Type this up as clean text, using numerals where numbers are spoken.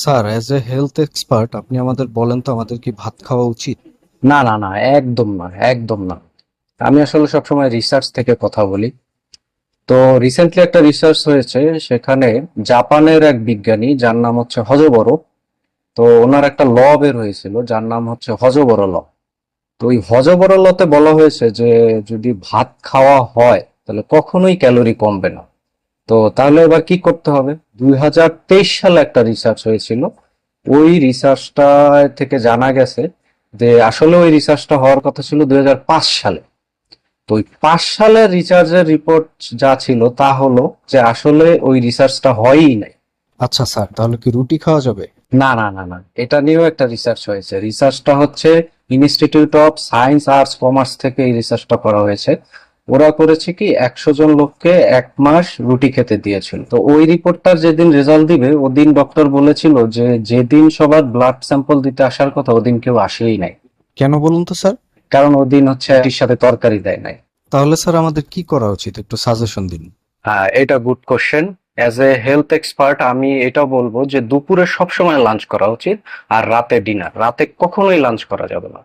Sir, as a health expert আপনি আমাদের বলেন তো আমাদের কি ভাত খাওয়া উচিত? না না না, একদম না, একদম না। আমি আসলে সবসময় রিসার্চ থেকে কথা বলি। তো রিসেন্টলি একটা রিসার্চ হয়েছে, সেখানে জাপানের এক বিজ্ঞানী যার নাম হচ্ছে হজোবরো। তো ওনার একটা ল বের হয়েছিল যার নাম হচ্ছে হজোবরো ল। তো ওই হজোবরো লতে বলা হয়েছে যে যদি ভাত খাওয়া হয় তাহলে কখনোই ক্যালোরি কমবে না। তো তাহলে এবার কি করতে হবে? 2023 সালে একটা রিসার্চ হয়েছিল। ওই রিসার্চটা থেকে জানা গেছে যে আসলে ওই রিসার্চটা হওয়ার কথা ছিল 2005 সালে। তো ওই 5 সালের রিসার্চের রিপোর্ট যা ছিল তা হলো যে আসলে ওই রিসার্চটা হয়ই নাই। আচ্ছা স্যার, তাহলে কি রুটি খাওয়া যাবে? না না না না, এটা নিয়েও একটা রিসার্চ হয়েছে। রিসার্চটা হচ্ছে institute of science arts commerce থেকে এই রিসার্চটা করা হয়েছে। ওরা করেছে কি 100 জন লোককে 1 মাস রুটি খেতে দিয়েছিল। তো ওই রিপোর্টটার যেদিন রেজাল্ট দিবে ওদিন ডক্টর বলেছিল যে যেদিন সবার ব্লাড স্যাম্পল দিতে আসার কথা ওদিন কেউ আসেই নাই। কেন বলুন তো স্যার? কারণ ওদিন হচ্ছে রুটির সাথে তরকারি দেয় নাই। তাহলে স্যার আমাদের কি করা উচিত, একটু সাজেশন দিন। হ্যাঁ, এটা good question. As a health expert আমি এটা বলবো যে দুপুরে সবসময় লাঞ্চ করা উচিত, আর রাতে ডিনার। রাতে কখনোই লাঞ্চ করা যাবে না।